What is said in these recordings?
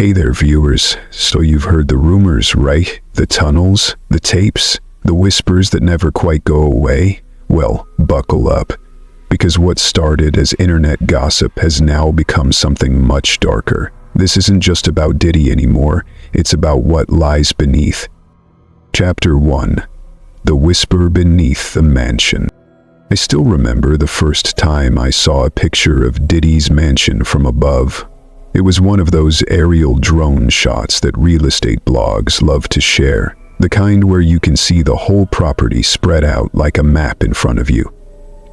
Hey there, viewers. So you've heard the rumors, right? The tunnels, the tapes, the whispers that never quite go away? Well, buckle up. Because what started as internet gossip has now become something much darker. This isn't just about Diddy anymore, it's about what lies beneath. Chapter 1. The Whisper Beneath the Mansion. I still remember the first time I saw a picture of Diddy's mansion from above. It was one of those aerial drone shots that real estate blogs love to share, the kind where you can see the whole property spread out like a map in front of you.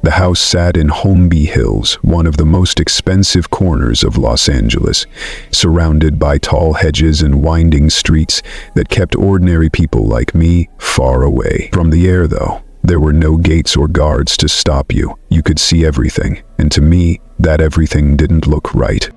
The house sat in Holmby Hills, one of the most expensive corners of Los Angeles, surrounded by tall hedges and winding streets that kept ordinary people like me far away from the air, though. There were no gates or guards to stop you. You could see everything, and to me, that everything didn't look right.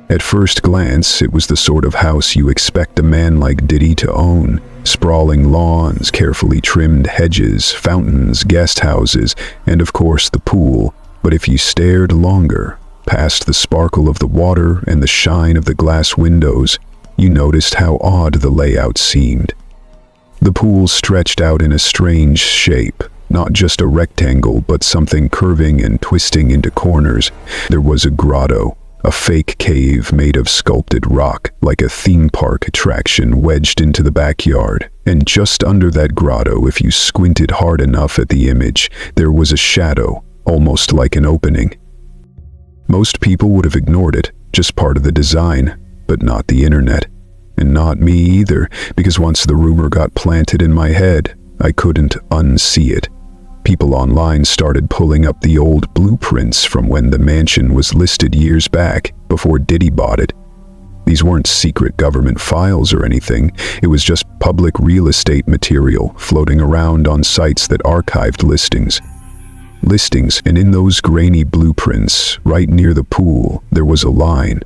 At first glance, it was the sort of house you expect a man like Diddy to own. Sprawling lawns, carefully trimmed hedges, fountains, guest houses, and of course the pool. But if you stared longer, past the sparkle of the water and the shine of the glass windows, you noticed how odd the layout seemed. The pool stretched out in a strange shape, not just a rectangle, but something curving and twisting into corners. There was a grotto, a fake cave made of sculpted rock, like a theme park attraction wedged into the backyard. And just under that grotto, if you squinted hard enough at the image, there was a shadow, almost like an opening. Most people would have ignored it, just part of the design, but not the internet. And not me either, because once the rumor got planted in my head, I couldn't unsee it. People online started pulling up the old blueprints from when the mansion was listed years back, before Diddy bought it. These weren't secret government files or anything, it was just public real estate material floating around on sites that archived listings. And in those grainy blueprints, right near the pool, there was a line.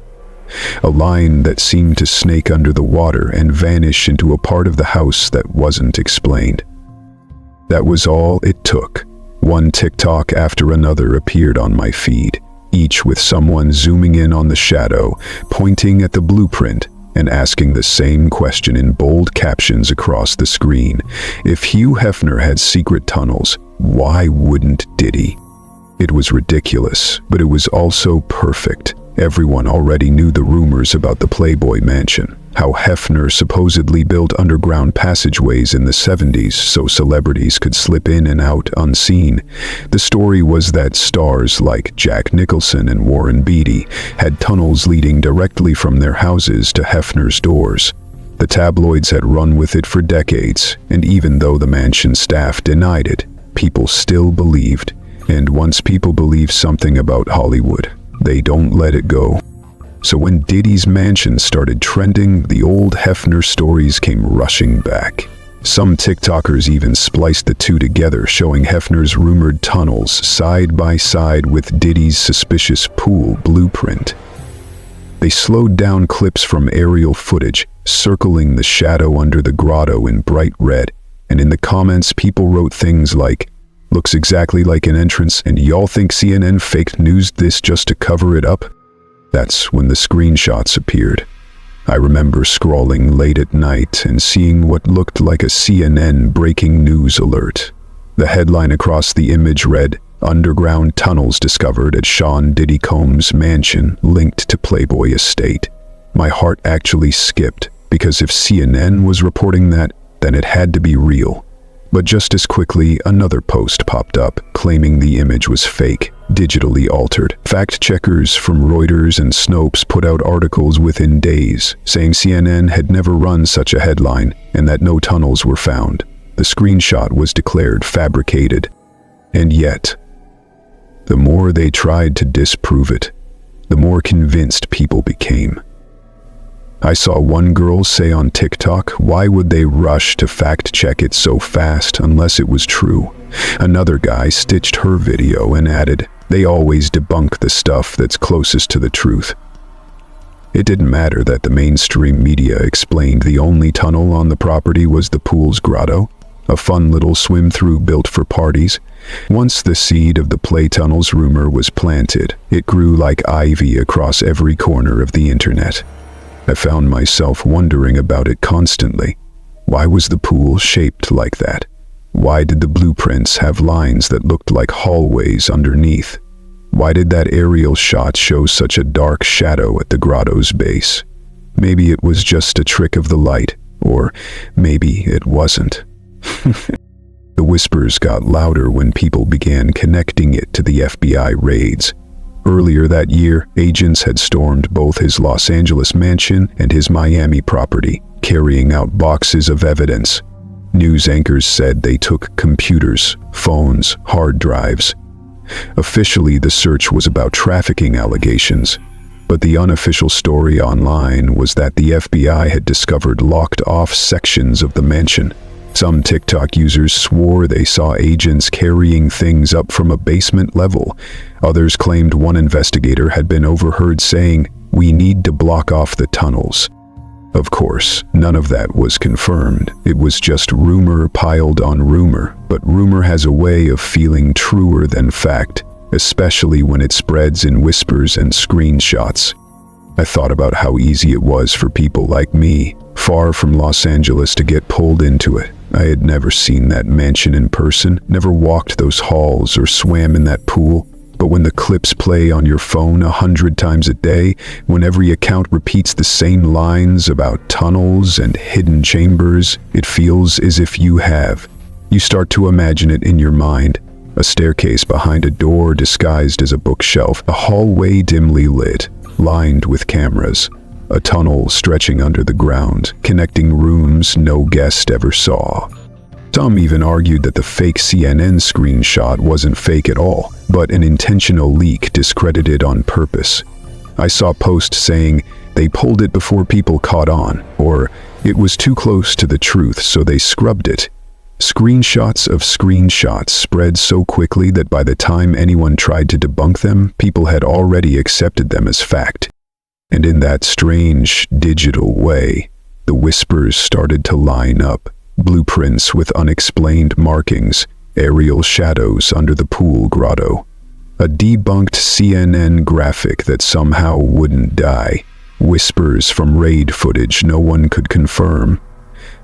A line that seemed to snake under the water and vanish into a part of the house that wasn't explained. That was all it took. One TikTok after another appeared on my feed, each with someone zooming in on the shadow, pointing at the blueprint, and asking the same question in bold captions across the screen. If Hugh Hefner had secret tunnels, why wouldn't Diddy? It was ridiculous, but it was also perfect. Everyone already knew the rumors about the Playboy Mansion, how Hefner supposedly built underground passageways in the 70s so celebrities could slip in and out unseen. The story was that stars like Jack Nicholson and Warren Beatty had tunnels leading directly from their houses to Hefner's doors. The tabloids had run with it for decades, and even though the mansion staff denied it, people still believed. And once people believe something about Hollywood, they don't let it go. So when Diddy's mansion started trending, the old Hefner stories came rushing back. Some TikTokers even spliced the two together, showing Hefner's rumored tunnels side by side with Diddy's suspicious pool blueprint. They slowed down clips from aerial footage, circling the shadow under the grotto in bright red, and in the comments people wrote things like, "Looks exactly like an entrance, and y'all think CNN faked news this just to cover it up?" That's when the screenshots appeared. I remember scrolling late at night and seeing what looked like a CNN breaking news alert. The headline across the image read, "Underground tunnels discovered at Sean Diddy Combs' mansion linked to Playboy estate." My heart actually skipped, because if CNN was reporting that, then it had to be real. But just as quickly, another post popped up, claiming the image was fake, digitally altered. Fact-checkers from Reuters and Snopes put out articles within days, saying CNN had never run such a headline, and that no tunnels were found. The screenshot was declared fabricated. And yet, the more they tried to disprove it, the more convinced people became. I saw one girl say on TikTok, why would they rush to fact-check it so fast unless it was true? Another guy stitched her video and added, they always debunk the stuff that's closest to the truth. It didn't matter that the mainstream media explained the only tunnel on the property was the pool's grotto, a fun little swim-through built for parties. Once the seed of the play tunnels rumor was planted, it grew like ivy across every corner of the internet. I found myself wondering about it constantly. Why was the pool shaped like that? Why did the blueprints have lines that looked like hallways underneath? Why did that aerial shot show such a dark shadow at the grotto's base? Maybe it was just a trick of the light, or maybe it wasn't. The whispers got louder when people began connecting it to the FBI raids. Earlier that year, agents had stormed both his Los Angeles mansion and his Miami property, carrying out boxes of evidence. News anchors said they took computers, phones, hard drives. Officially, the search was about trafficking allegations, but the unofficial story online was that the FBI had discovered locked-off sections of the mansion. Some TikTok users swore they saw agents carrying things up from a basement level. Others claimed one investigator had been overheard saying, "We need to block off the tunnels." Of course, none of that was confirmed. It was just rumor piled on rumor, but rumor has a way of feeling truer than fact, especially when it spreads in whispers and screenshots. I thought about how easy it was for people like me, far from Los Angeles, to get pulled into it. I had never seen that mansion in person, never walked those halls or swam in that pool. But when the clips play on your phone 100 times a day, when every account repeats the same lines about tunnels and hidden chambers, it feels as if you have. You start to imagine it in your mind. A staircase behind a door disguised as a bookshelf, a hallway dimly lit, lined with cameras, a tunnel stretching under the ground, connecting rooms no guest ever saw. Some even argued that the fake CNN screenshot wasn't fake at all, but an intentional leak discredited on purpose. I saw posts saying they pulled it before people caught on, or it was too close to the truth so they scrubbed it. Screenshots of screenshots spread so quickly that by the time anyone tried to debunk them, people had already accepted them as fact. And in that strange, digital way, the whispers started to line up. Blueprints with unexplained markings, aerial shadows under the pool grotto, a debunked CNN graphic that somehow wouldn't die, whispers from raid footage no one could confirm.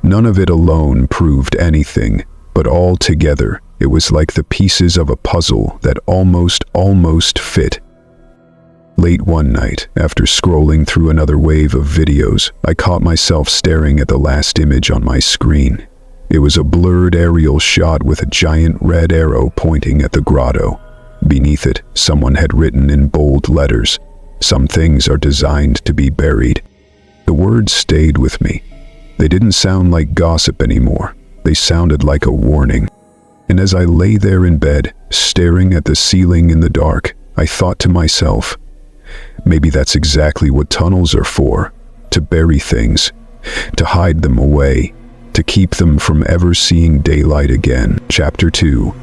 None of it alone proved anything, but all together, it was like the pieces of a puzzle that almost fit. Late one night, after scrolling through another wave of videos, I caught myself staring at the last image on my screen. It was a blurred aerial shot with a giant red arrow pointing at the grotto. Beneath it, someone had written in bold letters, "Some things are designed to be buried." The words stayed with me. They didn't sound like gossip anymore. They sounded like a warning. And as I lay there in bed, staring at the ceiling in the dark, I thought to myself, maybe that's exactly what tunnels are for, to bury things, to hide them away, to keep them from ever seeing daylight again. Chapter 2.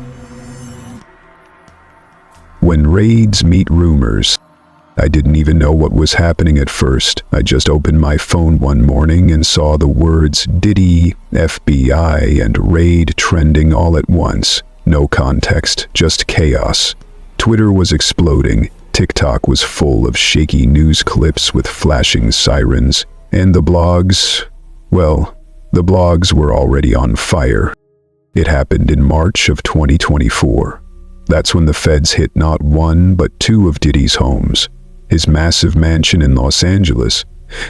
When raids meet rumors. I didn't even know what was happening at first. I just opened my phone one morning and saw the words Diddy, FBI, and raid trending all at once. No context, just chaos. Twitter was exploding. TikTok was full of shaky news clips with flashing sirens. And the blogs, well, the blogs were already on fire. It happened in March of 2024. That's when the feds hit not one but two of Diddy's homes. His massive mansion in Los Angeles,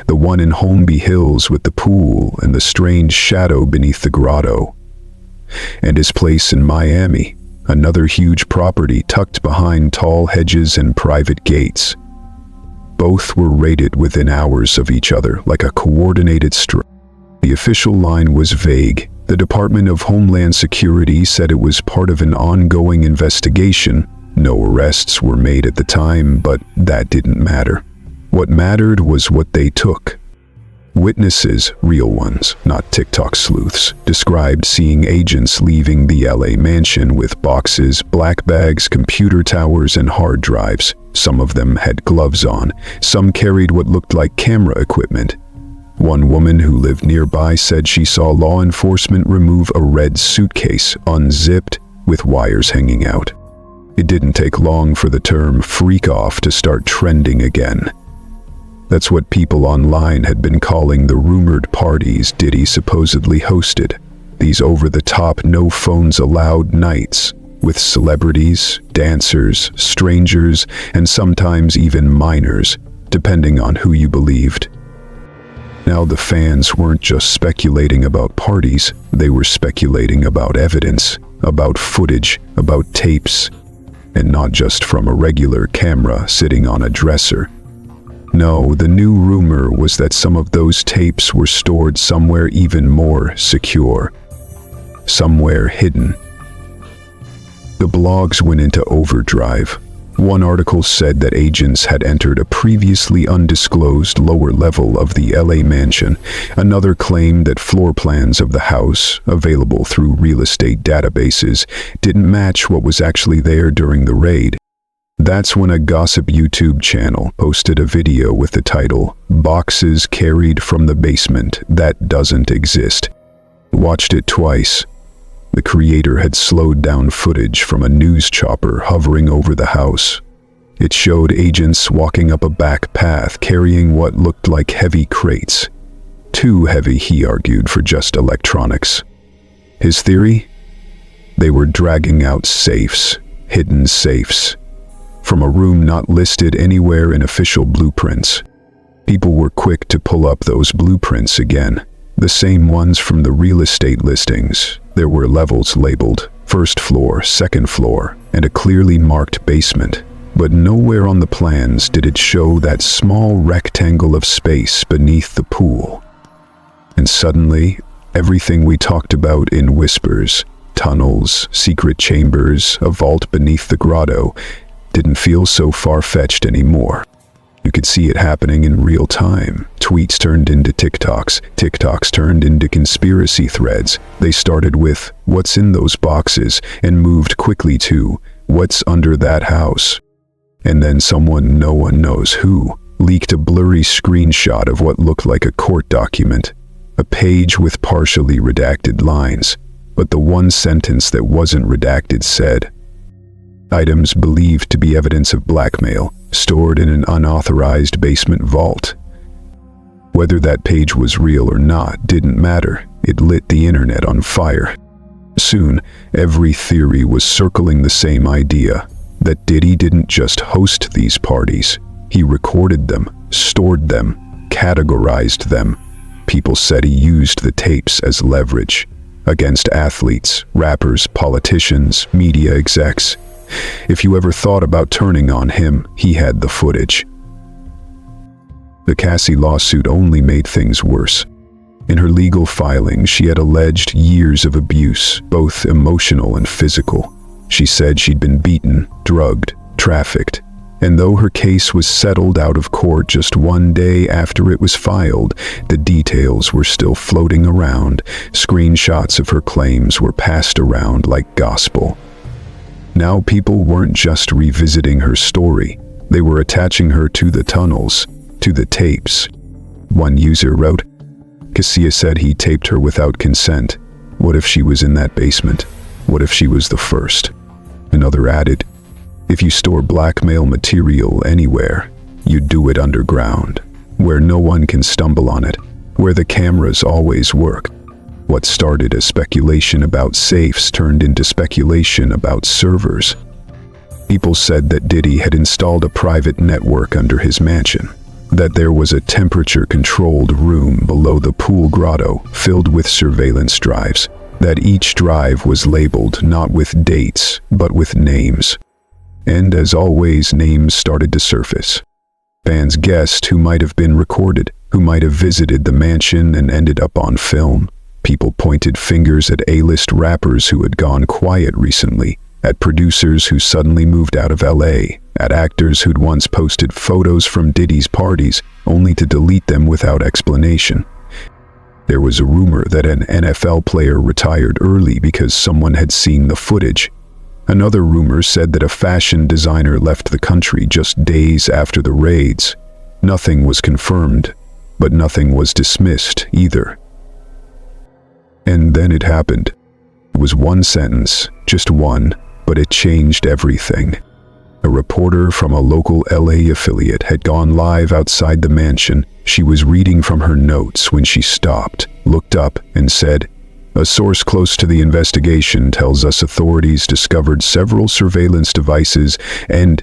the one in Holmby Hills with the pool and the strange shadow beneath the grotto, and his place in Miami, another huge property tucked behind tall hedges and private gates. Both were raided within hours of each other like a coordinated strike. The official line was vague. The Department of Homeland Security said it was part of an ongoing investigation. No arrests were made at the time, but that didn't matter. What mattered was what they took. Witnesses, real ones, not TikTok sleuths, described seeing agents leaving the LA mansion with boxes, black bags, computer towers, and hard drives. Some of them had gloves on. Some carried what looked like camera equipment. One woman who lived nearby said she saw law enforcement remove a red suitcase, unzipped, with wires hanging out. It didn't take long for the term freak off to start trending again. That's what people online had been calling the rumored parties Diddy supposedly hosted. These over-the-top no-phones-allowed nights with celebrities, dancers, strangers, and sometimes even minors, depending on who you believed. Now the fans weren't just speculating about parties, they were speculating about evidence, about footage, about tapes, and not just from a regular camera sitting on a dresser. No, the new rumor was that some of those tapes were stored somewhere even more secure, somewhere hidden. The blogs went into overdrive. One article said that agents had entered a previously undisclosed lower level of the LA mansion. Another claimed that floor plans of the house, available through real estate databases, didn't match what was actually there during the raid. That's when a gossip YouTube channel posted a video with the title, "Boxes Carried from the Basement That Doesn't Exist." Watched it twice. The creator had slowed down footage from a news chopper hovering over the house. It showed agents walking up a back path carrying what looked like heavy crates. Too heavy, he argued, for just electronics. His theory? They were dragging out safes, hidden safes, from a room not listed anywhere in official blueprints. People were quick to pull up those blueprints again. The same ones from the real estate listings. There were levels labeled, first floor, second floor, and a clearly marked basement. But nowhere on the plans did it show that small rectangle of space beneath the pool. And suddenly, everything we talked about in whispers, tunnels, secret chambers, a vault beneath the grotto, didn't feel so far-fetched anymore. You could see it happening in real time. Tweets turned into TikToks. TikToks turned into conspiracy threads. They started with, "What's in those boxes?" and moved quickly to, "What's under that house?" And then someone, no one knows who, leaked a blurry screenshot of what looked like a court document. A page with partially redacted lines. But the one sentence that wasn't redacted said, "Items believed to be evidence of blackmail, stored in an unauthorized basement vault." Whether that page was real or not didn't matter. It lit the internet on fire. Soon, every theory was circling the same idea, that Diddy didn't just host these parties. He recorded them, stored them, categorized them. People said he used the tapes as leverage against athletes, rappers, politicians, media execs. If you ever thought about turning on him, he had the footage. The Cassie lawsuit only made things worse. In her legal filings, she had alleged years of abuse, both emotional and physical. She said she'd been beaten, drugged, trafficked. And though her case was settled out of court just one day after it was filed, the details were still floating around. Screenshots of her claims were passed around like gospel. Now people weren't just revisiting her story, they were attaching her to the tunnels, to the tapes. One user wrote, "Cassia said he taped her without consent. What if she was in that basement? What if she was the first?" Another added, "If you store blackmail material anywhere, you do it underground, where no one can stumble on it, where the cameras always work." What started as speculation about safes turned into speculation about servers. People said that Diddy had installed a private network under his mansion, that there was a temperature-controlled room below the pool grotto filled with surveillance drives, that each drive was labeled not with dates, but with names. And as always, names started to surface. Fans guessed who might have been recorded, who might have visited the mansion and ended up on film. People pointed fingers at A-list rappers who had gone quiet recently, at producers who suddenly moved out of LA, at actors who'd once posted photos from Diddy's parties only to delete them without explanation. There was a rumor that an NFL player retired early because someone had seen the footage. Another rumor said that a fashion designer left the country just days after the raids. Nothing was confirmed, but nothing was dismissed either. And then it happened. It was one sentence, just one, but it changed everything. A reporter from a local LA affiliate had gone live outside the mansion. She was reading from her notes when she stopped, looked up, and said, "A source close to the investigation tells us authorities discovered several surveillance devices and—"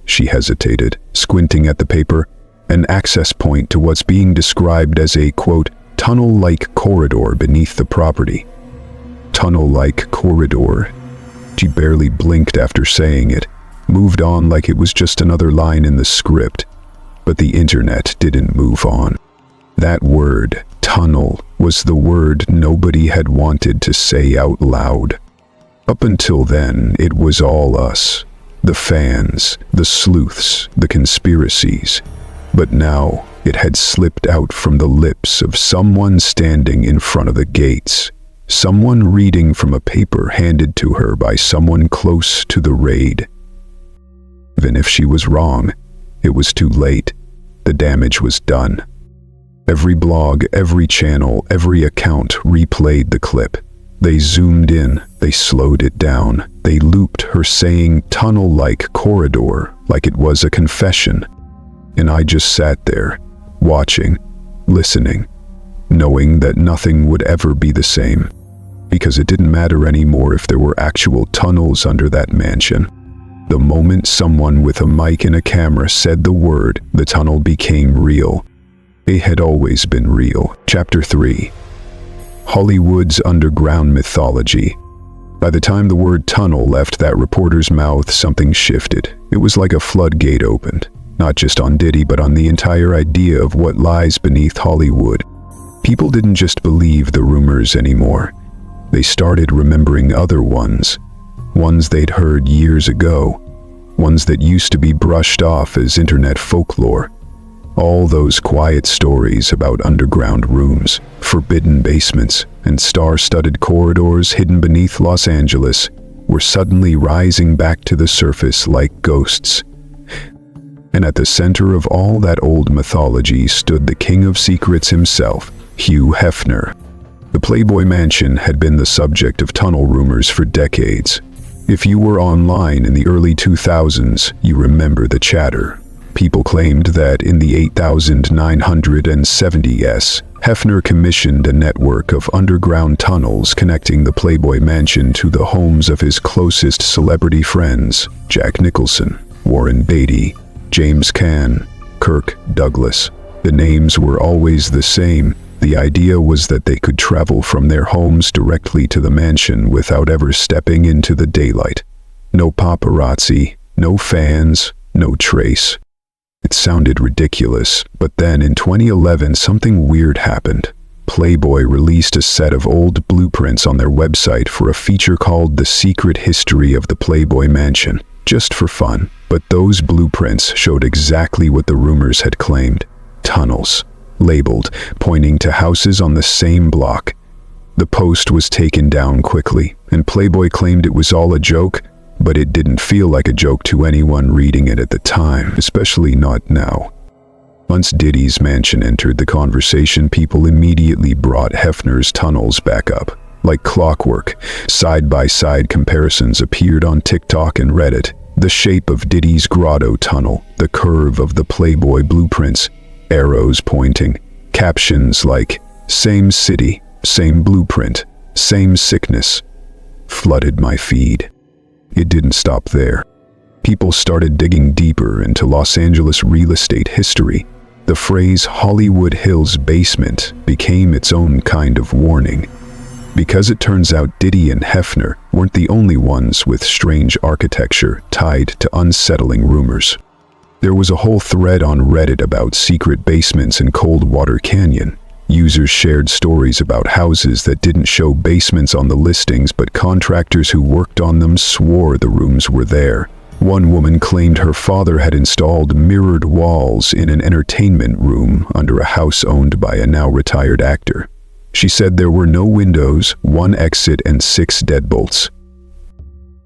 She hesitated, squinting at the paper, "an access point to what's being described as a, quote, tunnel-like corridor beneath the property." Tunnel-like corridor. She barely blinked after saying it, moved on like it was just another line in the script. But the internet didn't move on. That word, tunnel, was the word nobody had wanted to say out loud. Up until then, it was all us. The fans, the sleuths, the conspiracies. But now, it had slipped out from the lips of someone standing in front of the gates. Someone reading from a paper handed to her by someone close to the raid. Even if she was wrong, it was too late. The damage was done. Every blog, every channel, every account replayed the clip. They zoomed in, they slowed it down, they looped her saying tunnel-like corridor like it was a confession. And I just sat there, watching, listening, knowing that nothing would ever be the same. Because it didn't matter anymore if there were actual tunnels under that mansion. The moment someone with a mic and a camera said the word, the tunnel became real. It had always been real. Chapter 3. Hollywood's underground mythology. By the time the word tunnel left that reporter's mouth, something shifted. It was like a floodgate opened, not just on Diddy, but on the entire idea of what lies beneath Hollywood. People didn't just believe the rumors anymore. They started remembering other ones they'd heard years ago, ones that used to be brushed off as internet folklore. All those quiet stories about underground rooms, forbidden basements, and star-studded corridors hidden beneath Los Angeles were suddenly rising back to the surface like ghosts. And at the center of all that old mythology stood the king of secrets himself, Hugh Hefner. The Playboy Mansion had been the subject of tunnel rumors for decades. If you were online in the early 2000s, you remember the chatter. People claimed that in the 8970s, Hefner commissioned a network of underground tunnels connecting the Playboy Mansion to the homes of his closest celebrity friends, Jack Nicholson, Warren Beatty, James Caan, Kirk Douglas. The names were always the same. The idea was that they could travel from their homes directly to the mansion without ever stepping into the daylight. No paparazzi, no fans, no trace. It sounded ridiculous, but then in 2011 something weird happened. Playboy released a set of old blueprints on their website for a feature called The Secret History of the Playboy Mansion, just for fun. But those blueprints showed exactly what the rumors had claimed. Tunnels. Labeled, pointing to houses on the same block. The post was taken down quickly, and Playboy claimed it was all a joke, but it didn't feel like a joke to anyone reading it at the time, especially not now. Once Diddy's mansion entered the conversation, people immediately brought Hefner's tunnels back up. Like clockwork, side-by-side comparisons appeared on TikTok and Reddit. The shape of Diddy's grotto tunnel, the curve of the Playboy blueprints, arrows pointing, captions like, "Same city, same blueprint, same sickness," flooded my feed. It didn't stop there. People started digging deeper into Los Angeles real estate history. The phrase Hollywood Hills basement became its own kind of warning. Because it turns out Diddy and Hefner weren't the only ones with strange architecture tied to unsettling rumors. There was a whole thread on Reddit about secret basements in Coldwater Canyon. Users shared stories about houses that didn't show basements on the listings, but contractors who worked on them swore the rooms were there. One woman claimed her father had installed mirrored walls in an entertainment room under a house owned by a now-retired actor. She said there were no windows, one exit, and 6 deadbolts.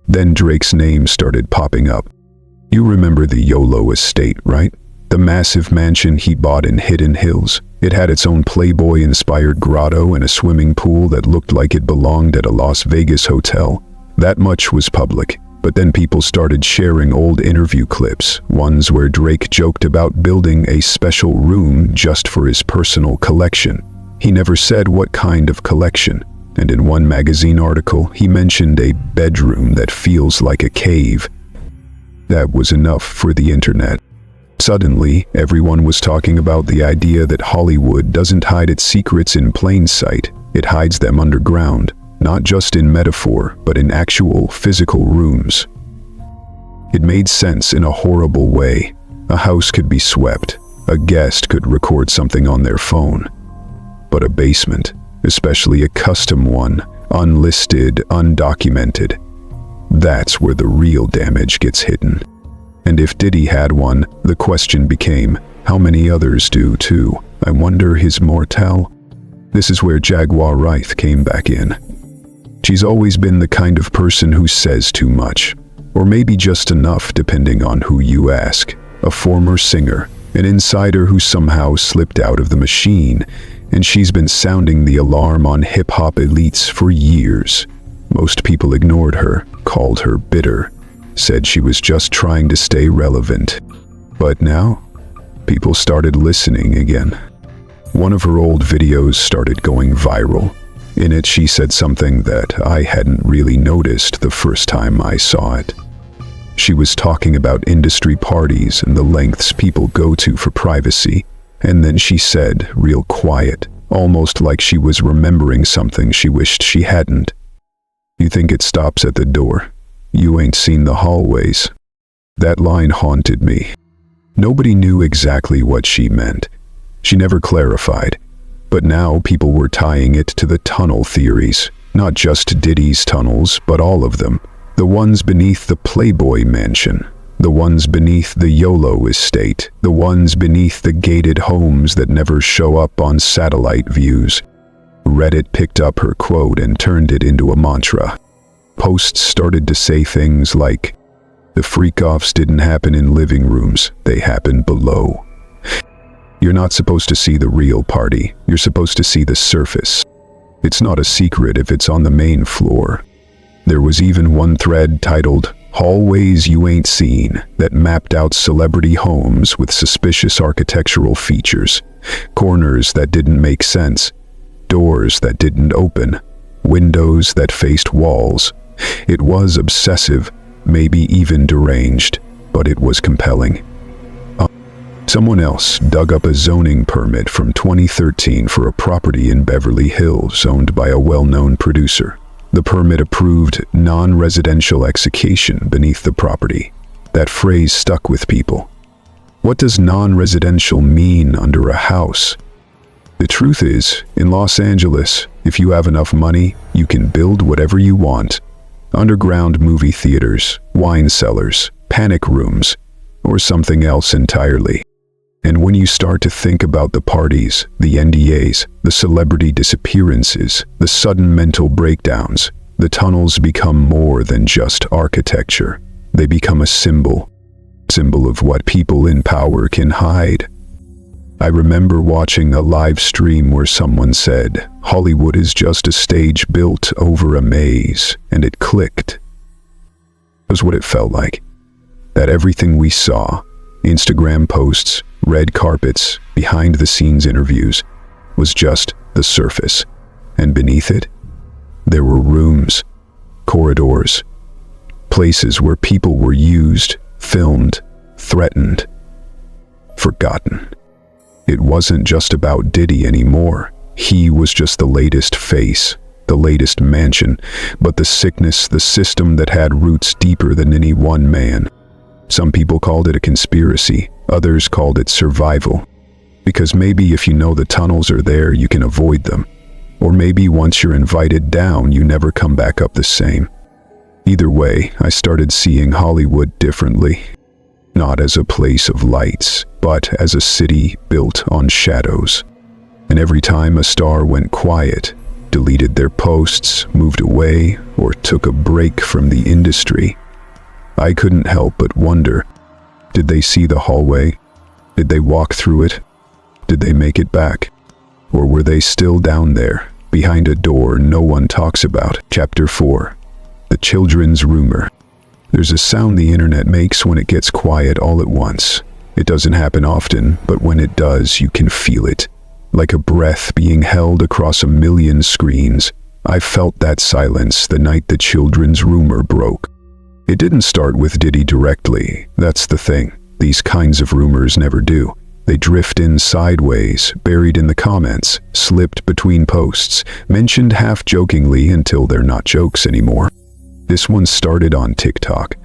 Then Drake's name started popping up. You remember the YOLO estate, right? The massive mansion he bought in Hidden Hills. It had its own Playboy-inspired grotto and a swimming pool that looked like it belonged at a Las Vegas hotel. That much was public, But then people started sharing old interview clips, ones where Drake joked about building a special room just for his personal collection. He never said what kind of collection, and in one magazine article, he mentioned a bedroom that feels like a cave. That was enough for the internet. Suddenly, everyone was talking about the idea that Hollywood doesn't hide its secrets in plain sight, it hides them underground, not just in metaphor, but in actual physical rooms. It made sense in a horrible way. A house could be swept, a guest could record something on their phone. But a basement, especially a custom one, unlisted, undocumented, that's where the real damage gets hidden. And if Diddy had one, the question became, how many others do too? I wonder his mortal. This is where Jaguar Wright came back in. She's always been the kind of person who says too much, or maybe just enough depending on who you ask. A former singer, an insider who somehow slipped out of the machine, and she's been sounding the alarm on hip-hop elites for years. Most people ignored her, called her bitter, said she was just trying to stay relevant. But now, people started listening again. One of her old videos started going viral. In it, she said something that I hadn't really noticed the first time I saw it. She was talking about industry parties and the lengths people go to for privacy, and then she said, real quiet, almost like she was remembering something she wished she hadn't, "You think it stops at the door? You ain't seen the hallways." That line haunted me. Nobody knew exactly what she meant. She never clarified. But now people were tying it to the tunnel theories. Not just Diddy's tunnels, but all of them. The ones beneath the Playboy Mansion. The ones beneath the YOLO estate. The ones beneath the gated homes that never show up on satellite views. Reddit picked up her quote and turned it into a mantra. Posts started to say things like, "The freak-offs didn't happen in living rooms, they happened below. You're not supposed to see the real party, you're supposed to see the surface. It's not a secret if it's on the main floor." There was even one thread titled, "Hallways You Ain't Seen," that mapped out celebrity homes with suspicious architectural features, corners that didn't make sense, doors that didn't open, windows that faced walls. It was obsessive, maybe even deranged, but it was compelling. Someone else dug up a zoning permit from 2013 for a property in Beverly Hills owned by a well-known producer. The permit approved non-residential execution beneath the property. That phrase stuck with people. What does non-residential mean under a house? The truth is, in Los Angeles, if you have enough money, you can build whatever you want. Underground movie theaters, wine cellars, panic rooms, or something else entirely. And when you start to think about the parties, the NDAs, the celebrity disappearances, the sudden mental breakdowns, the tunnels become more than just architecture. They become a symbol of what people in power can hide. I remember watching a live stream where someone said, "Hollywood is just a stage built over a maze," and it clicked. It was what it felt like. That everything we saw, Instagram posts, red carpets, behind-the-scenes interviews, was just the surface. And beneath it, there were rooms, corridors, places where people were used, filmed, threatened, forgotten. It wasn't just about Diddy anymore. He was just the latest face, the latest mansion, but the sickness, the system that had roots deeper than any one man. Some people called it a conspiracy, others called it survival. Because maybe if you know the tunnels are there, you can avoid them. Or maybe once you're invited down, you never come back up the same. Either way, I started seeing Hollywood differently. Not as a place of lights, but as a city built on shadows. And every time a star went quiet, deleted their posts, moved away, or took a break from the industry, I couldn't help but wonder, did they see the hallway? Did they walk through it? Did they make it back? Or were they still down there, behind a door no one talks about? Chapter 4. The Children's Rumor. There's a sound the internet makes when it gets quiet all at once. It doesn't happen often, but when it does, you can feel it. Like a breath being held across a million screens. I felt that silence the night the children's rumor broke. It didn't start with Diddy directly. That's the thing. These kinds of rumors never do. They drift in sideways, buried in the comments, slipped between posts, mentioned half-jokingly until they're not jokes anymore. This one started on TikTok.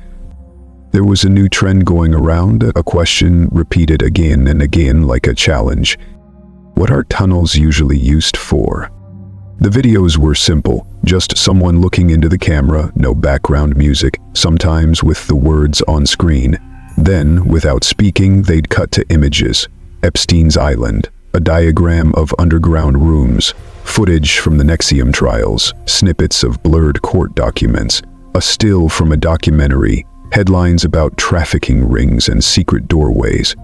There was a new trend going around, a question repeated again and again like a challenge. What are tunnels usually used for? The videos were simple, just someone looking into the camera, no background music, sometimes with the words on screen. Then, without speaking, they'd cut to images. Epstein's Island, a diagram of underground rooms, footage from the NXIVM trials, snippets of blurred court documents, a still from a documentary, headlines about trafficking rings and secret doorways.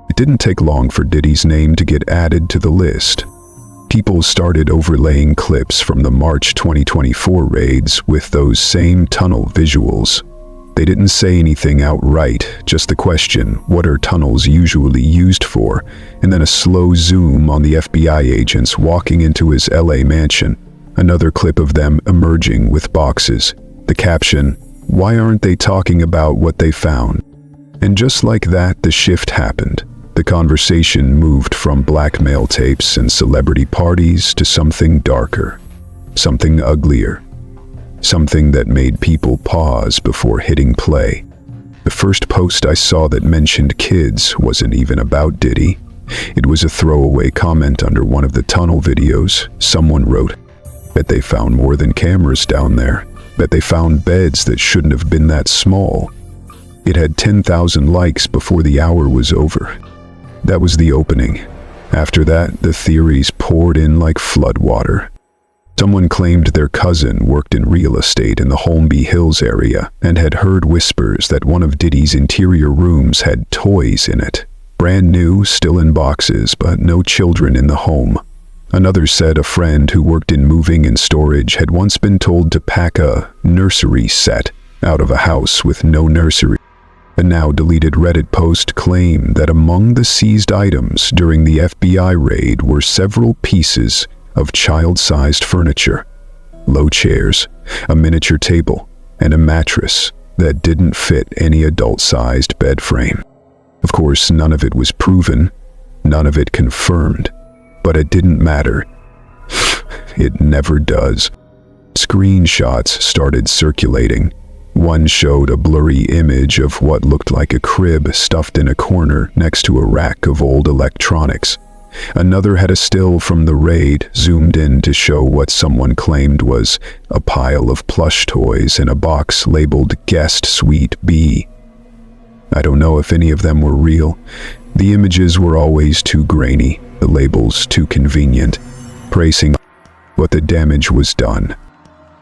It didn't take long for Diddy's name to get added to the list. People started overlaying clips from the March 2024 raids with those same tunnel visuals. They didn't say anything outright, just the question, what are tunnels usually used for? And then a slow zoom on the FBI agents walking into his LA mansion. Another clip of them emerging with boxes. The caption, "Why aren't they talking about what they found?" And just like that, the shift happened. The conversation moved from blackmail tapes and celebrity parties to something darker, something uglier, something that made people pause before hitting play. The first post I saw that mentioned kids wasn't even about Diddy. It was a throwaway comment under one of the tunnel videos. Someone wrote, "Bet they found more than cameras down there. Bet they found beds that shouldn't have been that small." It had 10,000 likes before the hour was over. That was the opening. After that, the theories poured in like floodwater. Someone claimed their cousin worked in real estate in the Holmby Hills area and had heard whispers that one of Diddy's interior rooms had toys in it. Brand new, still in boxes, but no children in the home. Another said a friend who worked in moving and storage had once been told to pack a nursery set out of a house with no nursery. A now deleted Reddit post claimed that among the seized items during the FBI raid were several pieces of child-sized furniture, low chairs, a miniature table, and a mattress that didn't fit any adult-sized bed frame. Of course, none of it was proven, none of it confirmed, but it didn't matter. It never does. Screenshots started circulating. One showed a blurry image of what looked like a crib stuffed in a corner next to a rack of old electronics. Another had a still from the raid zoomed in to show what someone claimed was a pile of plush toys in a box labeled Guest Suite B. I don't know if any of them were real. The images were always too grainy, the labels too convenient, praising what the damage was done.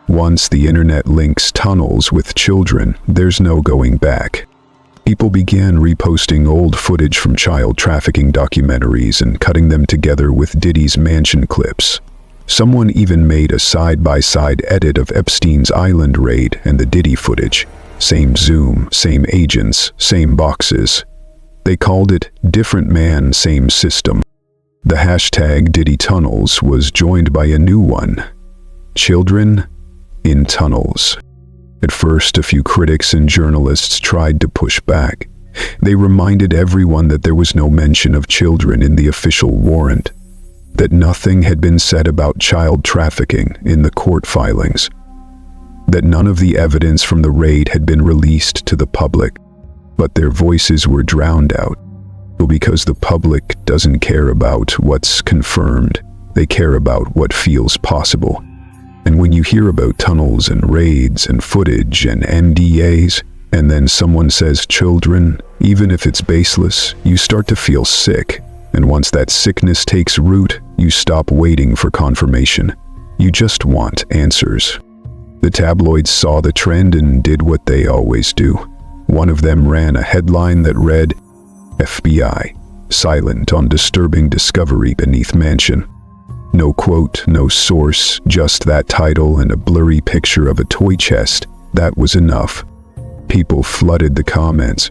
Once the internet links tunnels with children, there's no going back. People began reposting old footage from child trafficking documentaries and cutting them together with Diddy's mansion clips. Someone even made a side-by-side edit of Epstein's Island raid and the Diddy footage. Same zoom, same agents, same boxes. They called it Different Man, Same System. The hashtag Diddy Tunnels was joined by a new one. Children in tunnels. At first, a few critics and journalists tried to push back. They reminded everyone that there was no mention of children in the official warrant, that nothing had been said about child trafficking in the court filings, that none of the evidence from the raid had been released to the public, but their voices were drowned out. Because the public doesn't care about what's confirmed, they care about what feels possible. And when you hear about tunnels and raids and footage and NDAs, and then someone says children, even if it's baseless, you start to feel sick. And once that sickness takes root, you stop waiting for confirmation. You just want answers. The tabloids saw the trend and did what they always do. One of them ran a headline that read, FBI, silent on disturbing discovery beneath mansion. No quote, no source, just that title and a blurry picture of a toy chest. That was enough. People flooded the comments.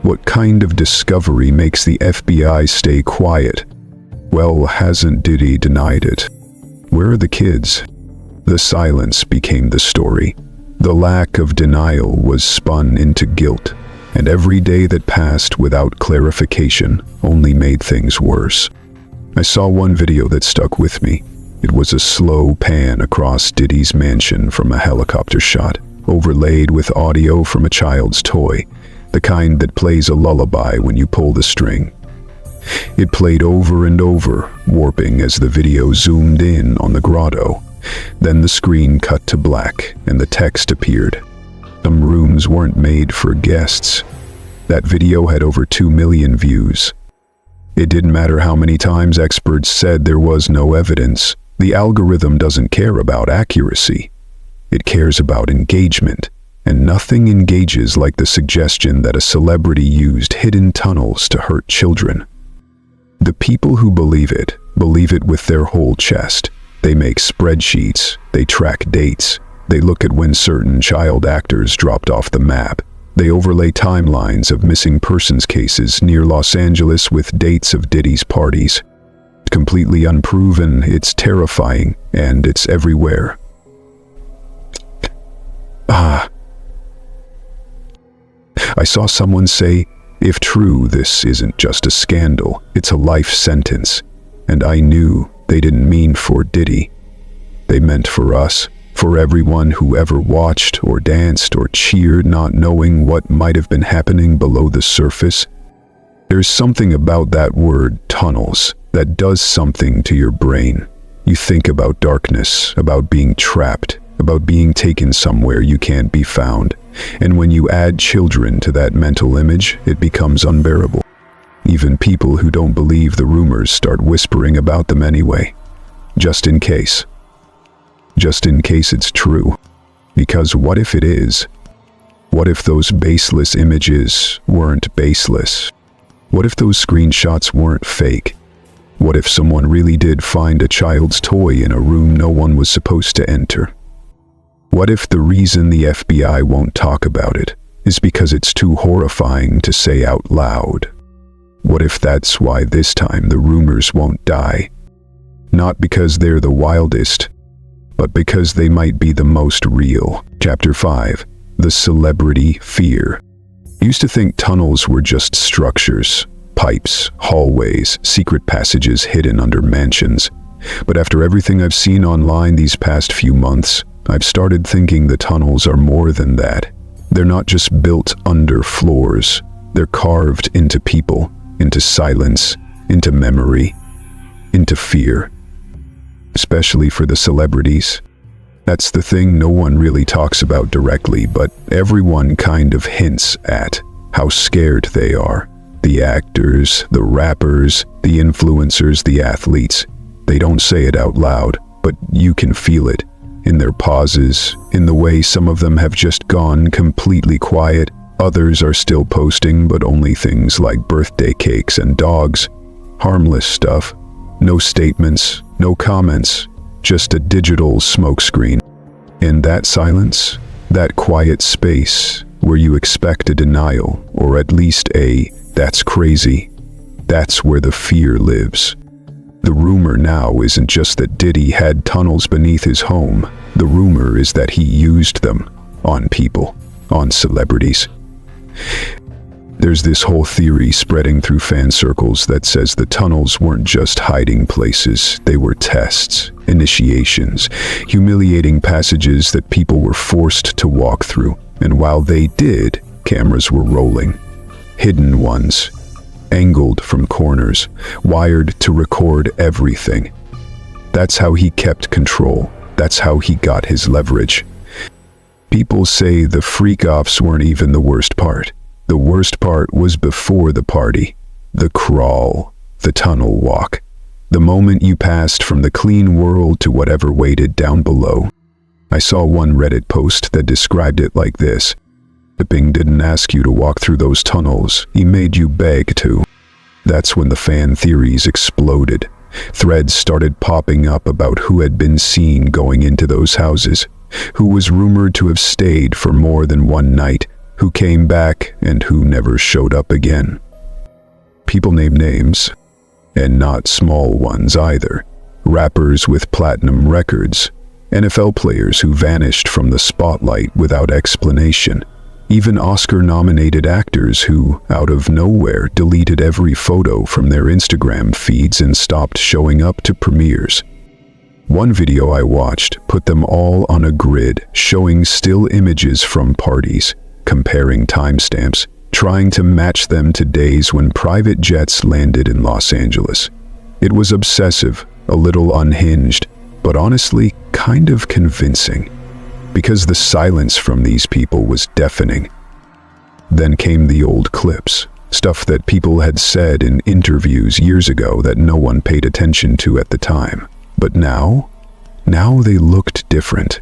What kind of discovery makes the FBI stay quiet? Well, hasn't Diddy denied it? Where are the kids? The silence became the story. The lack of denial was spun into guilt, and every day that passed without clarification only made things worse. I saw one video that stuck with me. It was a slow pan across Diddy's mansion from a helicopter shot, overlaid with audio from a child's toy, the kind that plays a lullaby when you pull the string. It played over and over, warping as the video zoomed in on the grotto. Then the screen cut to black and the text appeared. Some rooms weren't made for guests. That video had over 2 million views. It didn't matter how many times experts said there was no evidence. The algorithm doesn't care about accuracy. It cares about engagement, and nothing engages like the suggestion that a celebrity used hidden tunnels to hurt children. The people who believe it with their whole chest. They make spreadsheets, they track dates, they look at when certain child actors dropped off the map. They overlay timelines of missing persons cases near Los Angeles with dates of Diddy's parties. Completely unproven, it's terrifying, and it's everywhere. I saw someone say, if true, this isn't just a scandal, it's a life sentence. And I knew they didn't mean for Diddy. They meant for us, for everyone who ever watched or danced or cheered not knowing what might have been happening below the surface. There's something about that word, tunnels, that does something to your brain. You think about darkness, about being trapped, about being taken somewhere you can't be found. And when you add children to that mental image, it becomes unbearable. Even people who don't believe the rumors start whispering about them anyway. Just in case. Just in case it's true. Because what if it is? What if those baseless images weren't baseless? What if those screenshots weren't fake? What if someone really did find a child's toy in a room no one was supposed to enter? What if the reason the FBI won't talk about it is because it's too horrifying to say out loud? What if that's why this time the rumors won't die? Not because they're the wildest, but because they might be the most real. Chapter 5. The Celebrity Fear. I used to think tunnels were just structures, pipes, hallways, secret passages hidden under mansions. But after everything I've seen online these past few months, I've started thinking the tunnels are more than that. They're not just built under floors. They're carved into people, into silence, into memory, into fear. Especially for the celebrities. That's the thing no one really talks about directly, but everyone kind of hints at how scared they are. The actors, the rappers, the influencers, the athletes. They don't say it out loud, but you can feel it. In their pauses, in the way some of them have just gone completely quiet. Others are still posting, but only things like birthday cakes and dogs. Harmless stuff. No statements, no comments, just a digital smokescreen. In that silence, that quiet space where you expect a denial, or at least a, that's crazy, that's where the fear lives. The rumor now isn't just that Diddy had tunnels beneath his home. The rumor is that he used them on people, on celebrities. There's this whole theory spreading through fan circles that says the tunnels weren't just hiding places, they were tests, initiations, humiliating passages that people were forced to walk through. And while they did, cameras were rolling. Hidden ones, angled from corners, wired to record everything. That's how he kept control. That's how he got his leverage. People say the freak-offs weren't even the worst part. The worst part was before the party. The crawl, the tunnel walk. The moment you passed from the clean world to whatever waited down below. I saw one Reddit post that described it like this. The Bing didn't ask you to walk through those tunnels, he made you beg to. That's when the fan theories exploded. Threads started popping up about who had been seen going into those houses, who was rumored to have stayed for more than one night, who came back and who never showed up again. People name names, and not small ones either. Rappers with platinum records, NFL players who vanished from the spotlight without explanation, even Oscar-nominated actors who, out of nowhere, deleted every photo from their Instagram feeds and stopped showing up to premieres. One video I watched put them all on a grid, showing still images from parties, comparing timestamps, trying to match them to days when private jets landed in Los Angeles. It was obsessive, a little unhinged, but honestly kind of convincing, because the silence from these people was deafening. Then came the old clips, stuff that people had said in interviews years ago that no one paid attention to at the time. But now they looked different.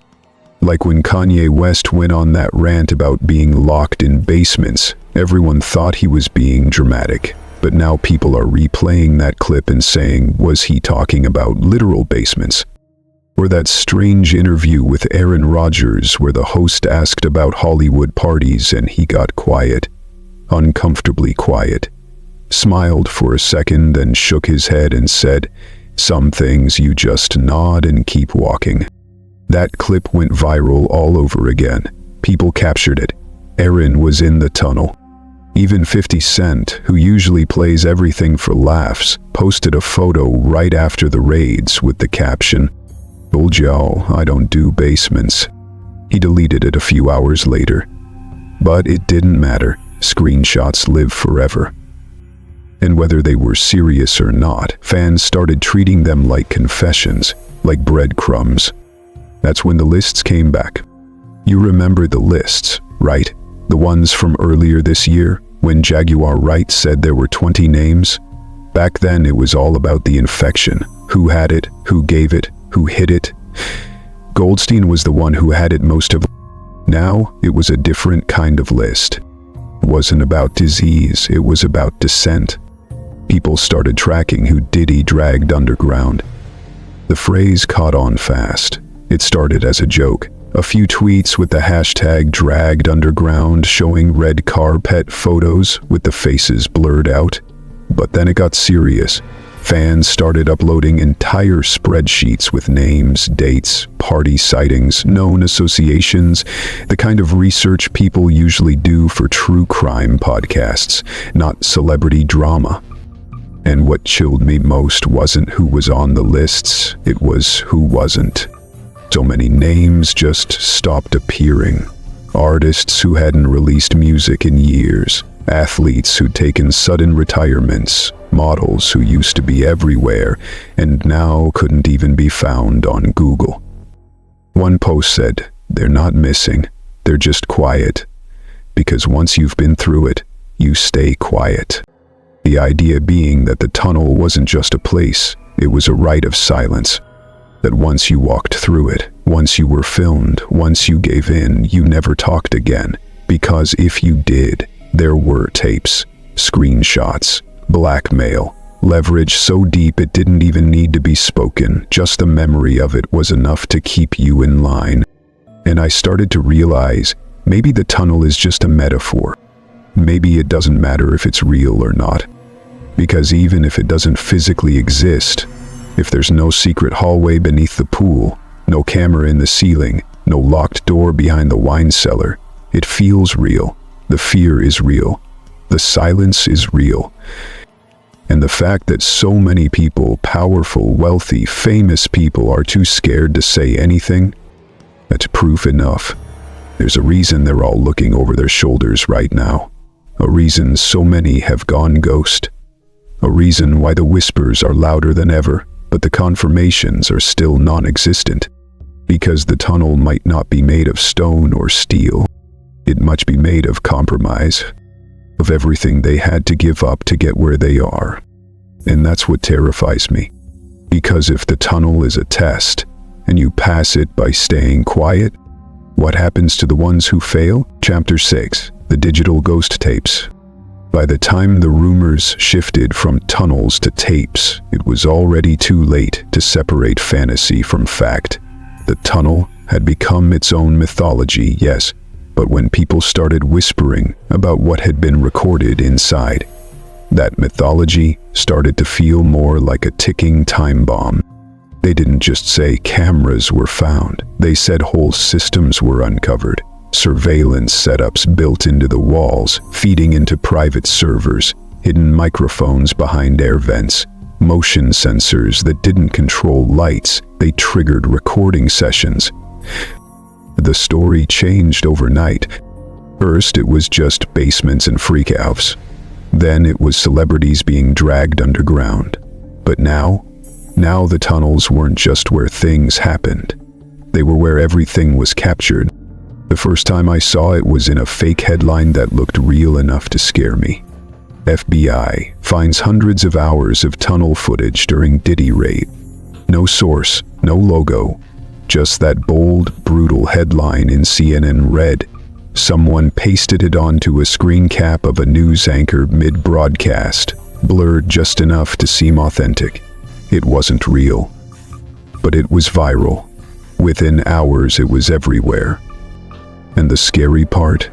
Like when Kanye West went on that rant about being locked in basements, everyone thought he was being dramatic. But now people are replaying that clip and saying, was he talking about literal basements? Or that strange interview with Aaron Rodgers where the host asked about Hollywood parties and he got quiet, uncomfortably quiet, smiled for a second, then shook his head and said, "Some things you just nod and keep walking." That clip went viral all over again. People captured it. Aaron was in the tunnel. Even 50 Cent, who usually plays everything for laughs, posted a photo right after the raids with the caption, "Told y'all I don't do basements." He deleted it a few hours later. But it didn't matter. Screenshots live forever. And whether they were serious or not, fans started treating them like confessions, like breadcrumbs. That's when the lists came back. You remember the lists, right? The ones from earlier this year, when Jaguar Wright said there were 20 names? Back then it was all about the infection. Who had it, who gave it, who hid it. Goldstein was the one who had it most of. Now it was a different kind of list. It wasn't about disease, it was about descent. People started tracking who Diddy dragged underground. The phrase caught on fast. It started as a joke. A few tweets with the hashtag dragged underground showing red carpet photos with the faces blurred out. But then it got serious. Fans started uploading entire spreadsheets with names, dates, party sightings, known associations, the kind of research people usually do for true crime podcasts, not celebrity drama. And what chilled me most wasn't who was on the lists, it was who wasn't. So many names just stopped appearing. Artists who hadn't released music in years, athletes who'd taken sudden retirements, models who used to be everywhere and now couldn't even be found on Google. One post said, "They're not missing, they're just quiet. Because once you've been through it, you stay quiet." The idea being that the tunnel wasn't just a place, it was a rite of silence. That once you walked through it, once you were filmed, once you gave in, you never talked again. Because if you did, there were tapes, screenshots, blackmail, leverage so deep it didn't even need to be spoken. Just the memory of it was enough to keep you in line. And I started to realize, maybe the tunnel is just a metaphor. Maybe it doesn't matter if it's real or not. Because even if it doesn't physically exist, if there's no secret hallway beneath the pool, no camera in the ceiling, no locked door behind the wine cellar, it feels real. The fear is real. The silence is real. And the fact that so many people, powerful, wealthy, famous people, are too scared to say anything, that's proof enough. There's a reason they're all looking over their shoulders right now. A reason so many have gone ghost. A reason why the whispers are louder than ever, but the confirmations are still non-existent. Because the tunnel might not be made of stone or steel. It must be made of compromise. Of everything they had to give up to get where they are. And that's what terrifies me. Because if the tunnel is a test, and you pass it by staying quiet, what happens to the ones who fail? Chapter 6, the digital ghost tapes. By the time the rumors shifted from tunnels to tapes, it was already too late to separate fantasy from fact. The tunnel had become its own mythology, yes, but when people started whispering about what had been recorded inside, that mythology started to feel more like a ticking time bomb. They didn't just say cameras were found. They said whole systems were uncovered. Surveillance setups built into the walls, feeding into private servers, hidden microphones behind air vents, motion sensors that didn't control lights. They triggered recording sessions. The story changed overnight. First, it was just basements and freakouts. Then it was celebrities being dragged underground. But now the tunnels weren't just where things happened. They were where everything was captured. The first time I saw it was in a fake headline that looked real enough to scare me. FBI finds hundreds of hours of tunnel footage during Diddy raid. No source, no logo, just that bold, brutal headline in CNN red. Someone pasted it onto a screen cap of a news anchor mid-broadcast, blurred just enough to seem authentic. It wasn't real, but it was viral. Within hours, it was everywhere. And the scary part?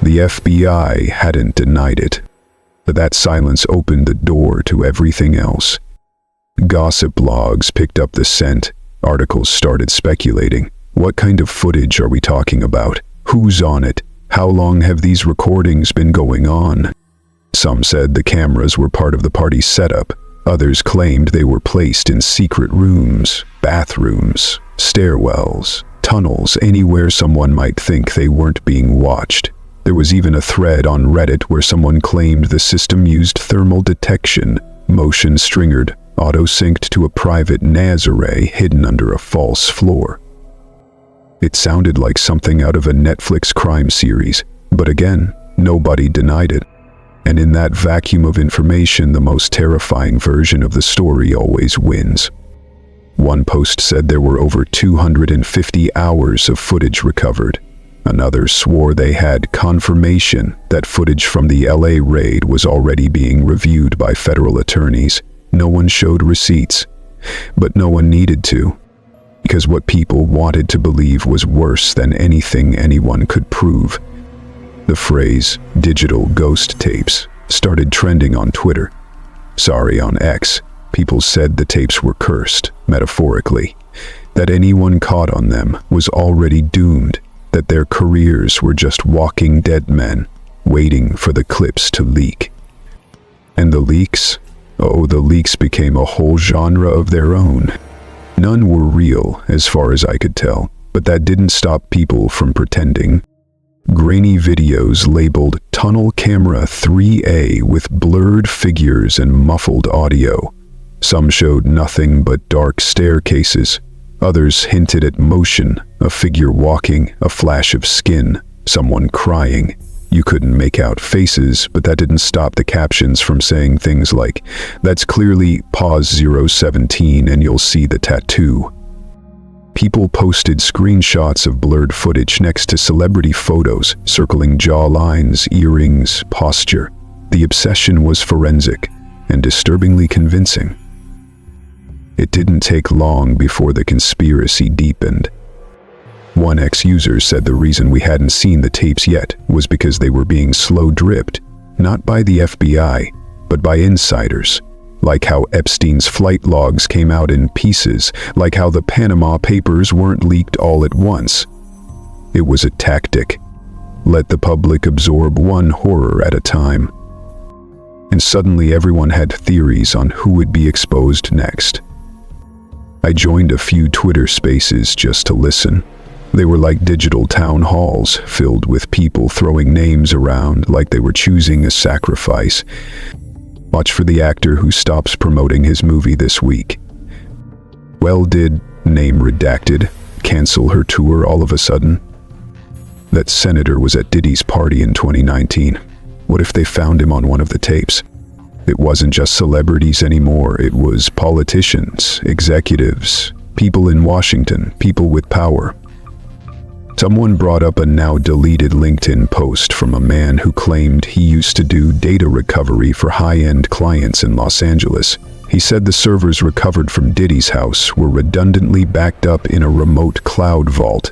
The FBI hadn't denied it. But that silence opened the door to everything else. Gossip blogs picked up the scent. Articles started speculating. What kind of footage are we talking about? Who's on it? How long have these recordings been going on? Some said the cameras were part of the party's setup. Others claimed they were placed in secret rooms, bathrooms, stairwells, tunnels, anywhere someone might think they weren't being watched. There was even a thread on Reddit where someone claimed the system used thermal detection, motion stringered, auto-synced to a private NAS array hidden under a false floor. It sounded like something out of a Netflix crime series, but again, nobody denied it. And in that vacuum of information, the most terrifying version of the story always wins. One post said there were over 250 hours of footage recovered. Another swore they had confirmation that footage from the LA raid was already being reviewed by federal attorneys. No one showed receipts, but no one needed to, because what people wanted to believe was worse than anything anyone could prove. The phrase, digital ghost tapes, started trending on Twitter. Sorry, on X. People said the tapes were cursed, metaphorically, that anyone caught on them was already doomed, that their careers were just walking dead men, waiting for the clips to leak. And the leaks? Oh, the leaks became a whole genre of their own. None were real, as far as I could tell, but that didn't stop people from pretending. Grainy videos labeled Tunnel Camera 3A with blurred figures and muffled audio. Some showed nothing but dark staircases. Others hinted at motion, a figure walking, a flash of skin, someone crying. You couldn't make out faces, but that didn't stop the captions from saying things like, "That's clearly pause 017 and you'll see the tattoo." People posted screenshots of blurred footage next to celebrity photos, circling jawlines, earrings, posture. The obsession was forensic and disturbingly convincing. It didn't take long before the conspiracy deepened. One ex-user said the reason we hadn't seen the tapes yet was because they were being slow-dripped, not by the FBI, but by insiders. Like how Epstein's flight logs came out in pieces, like how the Panama Papers weren't leaked all at once. It was a tactic. Let the public absorb one horror at a time. And suddenly everyone had theories on who would be exposed next. I joined a few Twitter spaces just to listen. They were like digital town halls, filled with people throwing names around like they were choosing a sacrifice. Watch for the actor who stops promoting his movie this week. Well, did, name redacted, cancel her tour all of a sudden? That senator was at Diddy's party in 2019. What if they found him on one of the tapes? It wasn't just celebrities anymore, it was politicians, executives, people in Washington, people with power. Someone brought up a now-deleted LinkedIn post from a man who claimed he used to do data recovery for high-end clients in Los Angeles. He said the servers recovered from Diddy's house were redundantly backed up in a remote cloud vault.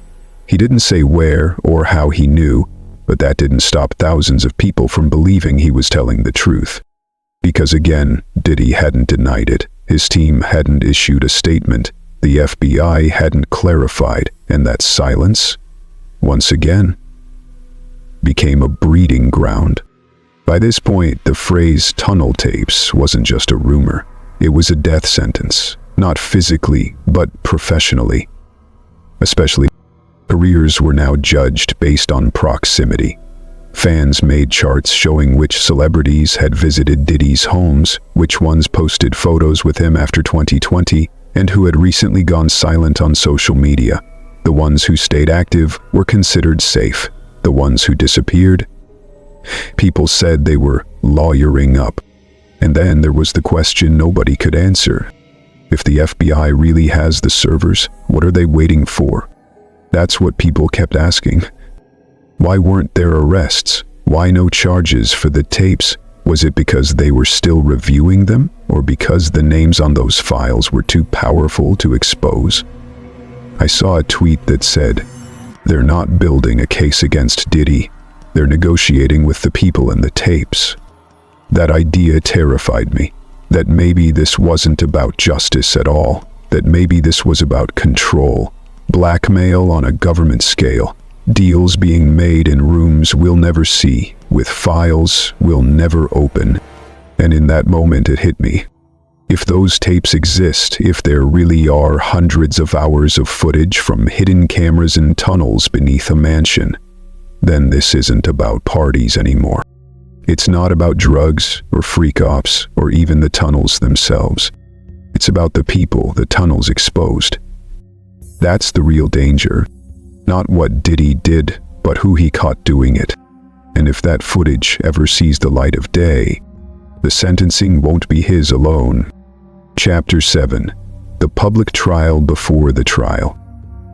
He didn't say where or how he knew, but that didn't stop thousands of people from believing he was telling the truth. Because again, Diddy hadn't denied it, his team hadn't issued a statement, the FBI hadn't clarified, and that silence, once again, became a breeding ground. By this point, the phrase tunnel tapes wasn't just a rumor. It was a death sentence, not physically, but professionally. Especially, careers were now judged based on proximity. Fans made charts showing which celebrities had visited Diddy's homes, which ones posted photos with him after 2020, and who had recently gone silent on social media. The ones who stayed active were considered safe. The ones who disappeared, people said they were lawyering up. And then there was the question nobody could answer. If the FBI really has the servers, what are they waiting for? That's what people kept asking. Why weren't there arrests? Why no charges for the tapes? Was it because they were still reviewing them, or because the names on those files were too powerful to expose? I saw a tweet that said, "They're not building a case against Diddy. They're negotiating with the people in the tapes." That idea terrified me. That maybe this wasn't about justice at all. That maybe this was about control. Blackmail on a government scale. Deals being made in rooms we'll never see, with files we'll never open. And in that moment it hit me. If those tapes exist, if there really are hundreds of hours of footage from hidden cameras in tunnels beneath a mansion, then this isn't about parties anymore. It's not about drugs or freak ops or even the tunnels themselves. It's about the people the tunnels exposed. That's the real danger. Not what Diddy did, but who he caught doing it. And if that footage ever sees the light of day, the sentencing won't be his alone. Chapter 7. The public trial before the trial.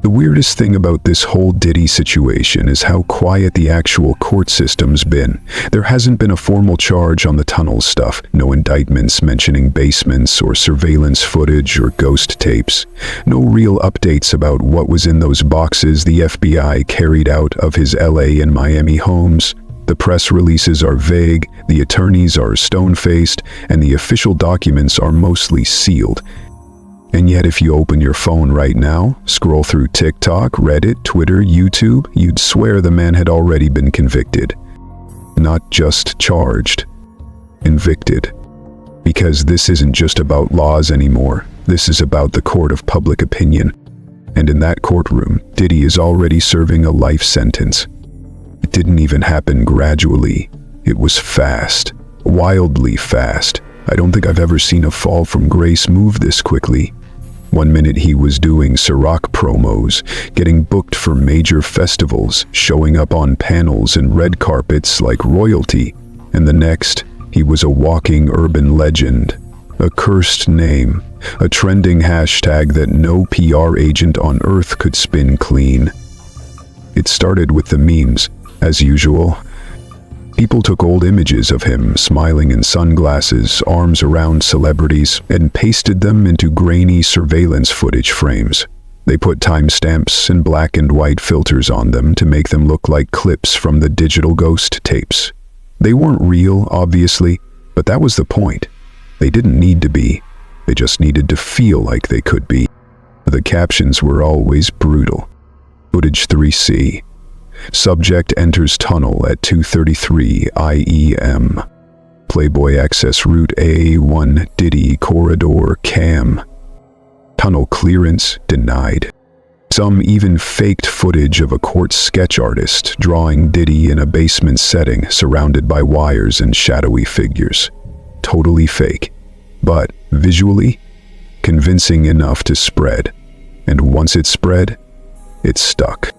The weirdest thing about this whole Diddy situation is how quiet the actual court system's been. There hasn't been a formal charge on the tunnel stuff, no indictments mentioning basements or surveillance footage or ghost tapes, no real updates about what was in those boxes the FBI carried out of his LA and Miami homes. The press releases are vague, the attorneys are stone-faced, and the official documents are mostly sealed. And yet if you open your phone right now, scroll through TikTok, Reddit, Twitter, YouTube, you'd swear the man had already been convicted. Not just charged, convicted. Because this isn't just about laws anymore. This is about the court of public opinion. And in that courtroom, Diddy is already serving a life sentence. It didn't even happen gradually. It was fast, wildly fast. I don't think I've ever seen a fall from grace move this quickly. One minute he was doing Ciroc promos, getting booked for major festivals, showing up on panels and red carpets like royalty, and the next, he was a walking urban legend, a cursed name, a trending hashtag that no PR agent on earth could spin clean. It started with the memes, as usual. People took old images of him smiling in sunglasses, arms around celebrities, and pasted them into grainy surveillance footage frames. They put timestamps and black and white filters on them to make them look like clips from the digital ghost tapes. They weren't real, obviously, but that was the point. They didn't need to be. They just needed to feel like they could be. The captions were always brutal. Footage 3C. Subject enters tunnel at 2:33 IEM. Playboy access route A1 Diddy corridor cam. Tunnel clearance denied. Some even faked footage of a court sketch artist drawing Diddy in a basement setting surrounded by wires and shadowy figures. Totally fake, but visually convincing enough to spread. And once it spread, it stuck.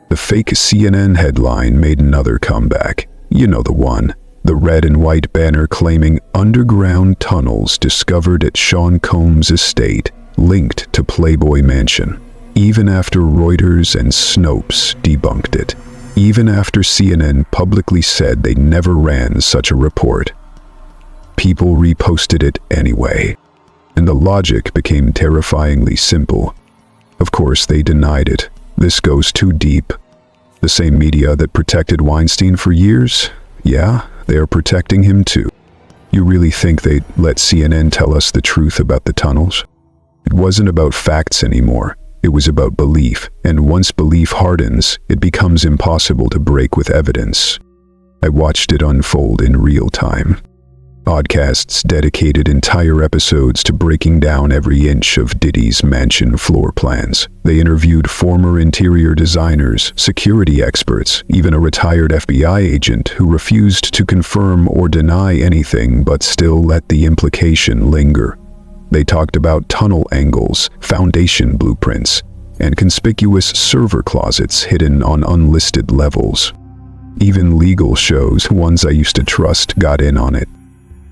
The fake CNN headline made another comeback. You know the one. The red and white banner claiming underground tunnels discovered at Sean Combs' estate, linked to Playboy Mansion. Even after Reuters and Snopes debunked it. Even after CNN publicly said they never ran such a report. People reposted it anyway. And the logic became terrifyingly simple. Of course, they denied it. This goes too deep. The same media that protected Weinstein for years? Yeah, they are protecting him too. You really think they'd let CNN tell us the truth about the tunnels? It wasn't about facts anymore. It was about belief, and once belief hardens, it becomes impossible to break with evidence. I watched it unfold in real time. Podcasts dedicated entire episodes to breaking down every inch of Diddy's mansion floor plans. They interviewed former interior designers, security experts, even a retired FBI agent who refused to confirm or deny anything but still let the implication linger. They talked about tunnel angles, foundation blueprints, and conspicuous server closets hidden on unlisted levels. Even legal shows, ones I used to trust, got in on it.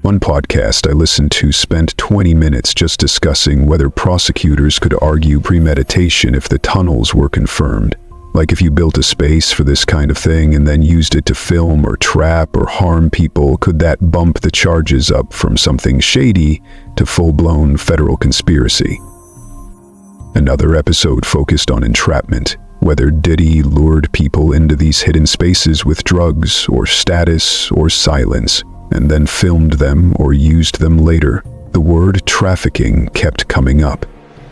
One podcast I listened to spent 20 minutes just discussing whether prosecutors could argue premeditation if the tunnels were confirmed. Like if you built a space for this kind of thing and then used it to film or trap or harm people, could that bump the charges up from something shady to full-blown federal conspiracy? Another episode focused on entrapment, whether Diddy lured people into these hidden spaces with drugs or status or silence, and then filmed them or used them later. The word trafficking kept coming up,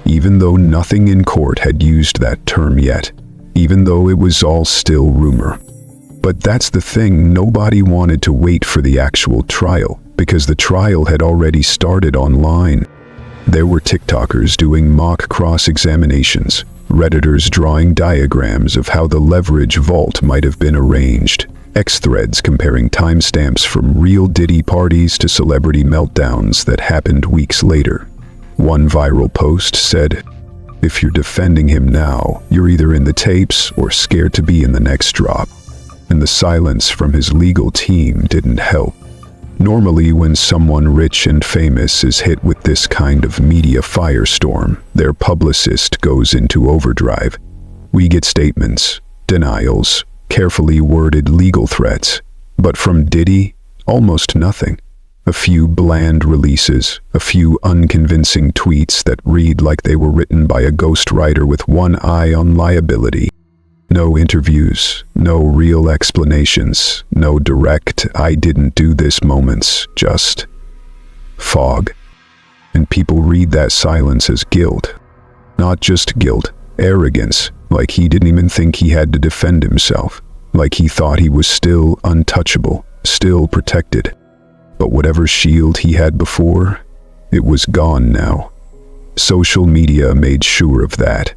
even though nothing in court had used that term yet, even though it was all still rumor. But that's the thing, nobody wanted to wait for the actual trial, because the trial had already started online. There were TikTokers doing mock cross-examinations, Redditors drawing diagrams of how the leverage vault might have been arranged, X-threads comparing timestamps from real Diddy parties to celebrity meltdowns that happened weeks later. One viral post said, "If you're defending him now, you're either in the tapes or scared to be in the next drop." And the silence from his legal team didn't help. Normally, when someone rich and famous is hit with this kind of media firestorm, their publicist goes into overdrive. We get statements, denials, carefully worded legal threats, but from Diddy, almost nothing. A few bland releases, a few unconvincing tweets that read like they were written by a ghostwriter with one eye on liability. No interviews, no real explanations, no direct "I didn't do this" moments, just fog. And people read that silence as guilt. Not just guilt, arrogance, like he didn't even think he had to defend himself, like he thought he was still untouchable, still protected. But whatever shield he had before, it was gone now. Social media made sure of that.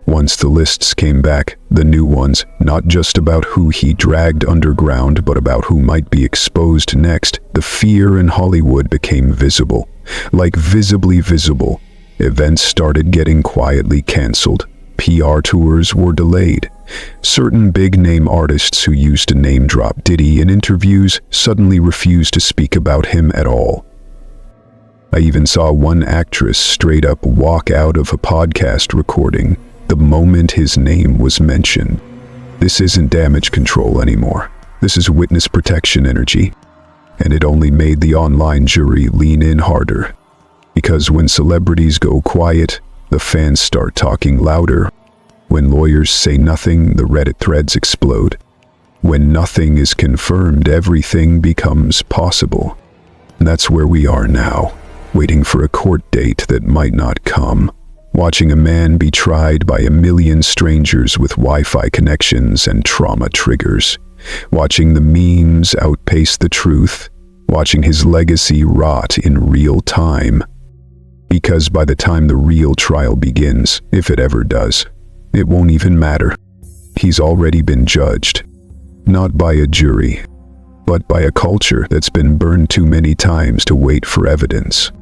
Once the lists came back, the new ones, not just about who he dragged underground, but about who might be exposed next, the fear in Hollywood became visible. Like visibly visible. Events started getting quietly canceled. PR tours were delayed. Certain big-name artists who used to name-drop Diddy in interviews suddenly refused to speak about him at all. I even saw one actress straight up walk out of a podcast recording the moment his name was mentioned. This isn't damage control anymore. This is witness protection energy. And it only made the online jury lean in harder. Because when celebrities go quiet, the fans start talking louder. When lawyers say nothing, the Reddit threads explode. When nothing is confirmed, everything becomes possible. And that's where we are now, waiting for a court date that might not come. Watching a man be tried by a million strangers with Wi-Fi connections and trauma triggers. Watching the memes outpace the truth. Watching his legacy rot in real time. Because by the time the real trial begins, if it ever does, it won't even matter. He's already been judged. Not by a jury, but by a culture that's been burned too many times to wait for evidence.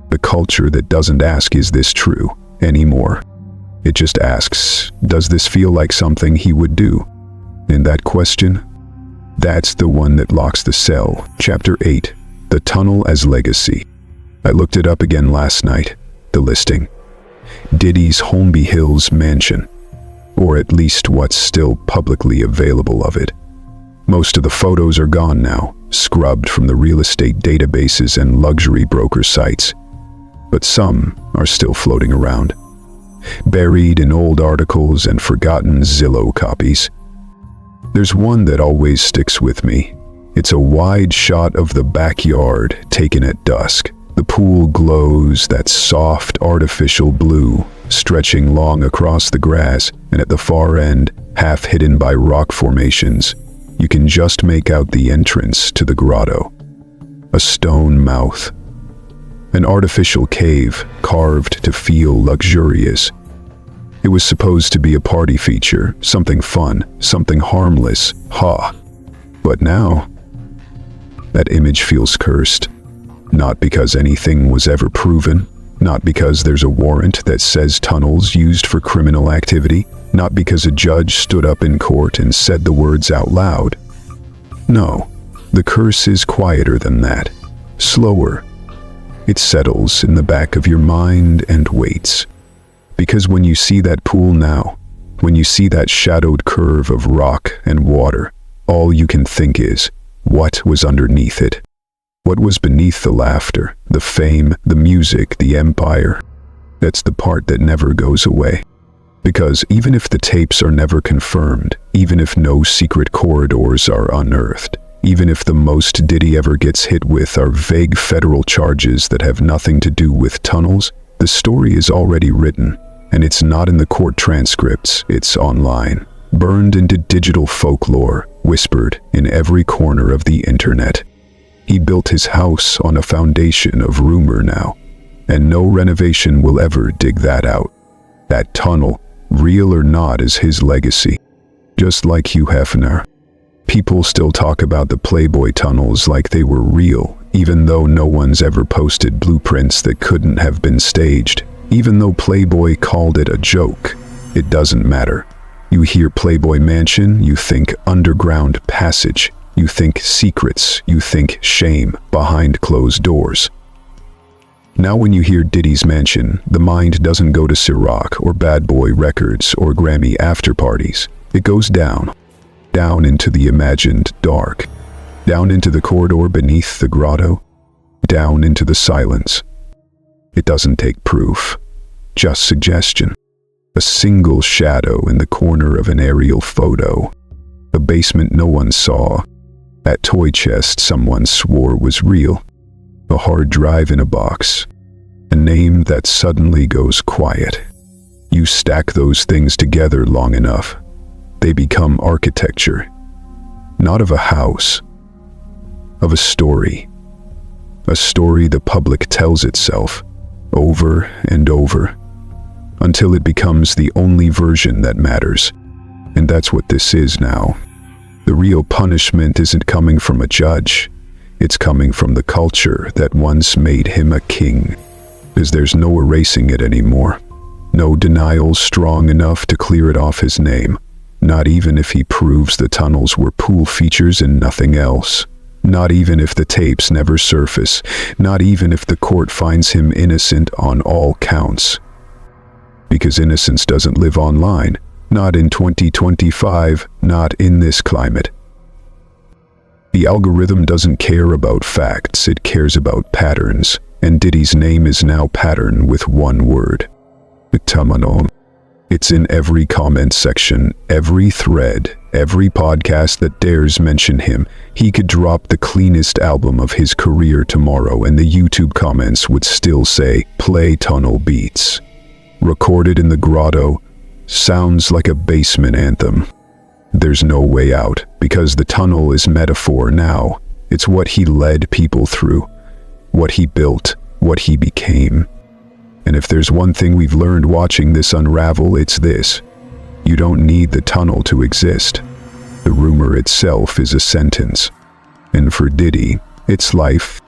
The culture that doesn't ask, "Is this true?" anymore. It just asks, "Does this feel like something he would do?" And that question, that's the one that locks the cell. Chapter 8, The Tunnel as Legacy. I looked it up again last night, the listing. Diddy's Holmby Hills mansion, or at least what's still publicly available of it. Most of the photos are gone now, scrubbed from the real estate databases and luxury broker sites. But some are still floating around. buried in old articles and forgotten Zillow copies. There's one that always sticks with me. It's a wide shot of the backyard taken at dusk. The pool glows that soft, artificial blue, stretching long across the grass, and at the far end, half hidden by rock formations, you can just make out the entrance to the grotto. A stone mouth. An artificial cave carved to feel luxurious. It was supposed to be a party feature, something fun, something harmless, But now, that image feels cursed. Not because anything was ever proven, not because there's a warrant that says tunnels used for criminal activity, not because a judge stood up in court and said the words out loud. No, the curse is quieter than that, slower. It settles in the back of your mind and waits. Because when you see that pool now, when you see that shadowed curve of rock and water, all you can think is, what was underneath it? What was beneath the laughter, the fame, the music, the empire? That's the part that never goes away. Because even if the tapes are never confirmed, even if no secret corridors are unearthed, even if the most Diddy ever gets hit with are vague federal charges that have nothing to do with tunnels, the story is already written, and it's not in the court transcripts, it's online, burned into digital folklore, whispered in every corner of the internet. He built his house on a foundation of rumor now, and no renovation will ever dig that out. That tunnel, real or not, is his legacy. Just like Hugh Hefner. People still talk about the Playboy tunnels like they were real, even though no one's ever posted blueprints that couldn't have been staged. Even though Playboy called it a joke, it doesn't matter. You hear Playboy Mansion, you think underground passage. You think secrets, you think shame behind closed doors. Now when you hear Diddy's Mansion, the mind doesn't go to Ciroc or Bad Boy Records or Grammy after parties. It goes down into the imagined dark, down into the corridor beneath the grotto, down into the silence. It doesn't take proof, just suggestion. A single shadow in the corner of an aerial photo. A basement no one saw. That toy chest someone swore was real. A hard drive in a box. A name that suddenly goes quiet. You stack those things together long enough, they become architecture. Not of a house, of a story. A story the public tells itself, over and over, until it becomes the only version that matters. And that's what this is now. The real punishment isn't coming from a judge. It's coming from the culture that once made him a king. Because there's no erasing it anymore. No denial strong enough to clear it off his name. Not even if he proves the tunnels were pool features and nothing else. Not even if the tapes never surface. Not even if the court finds him innocent on all counts. Because innocence doesn't live online. Not in 2025, not in this climate. The algorithm doesn't care about facts, it cares about patterns, and Diddy's name is now pattern with one word. Tunnel. It's in every comment section, every thread, every podcast that dares mention him. He could drop the cleanest album of his career tomorrow and the YouTube comments would still say, play tunnel beats. Recorded in the grotto, sounds like a basement anthem. There's no way out, because the tunnel is metaphor now. It's what he led people through, what he built, what he became. And if there's one thing we've learned watching this unravel, it's this. You don't need the tunnel to exist. The rumor itself is a sentence. And for Diddy, it's life.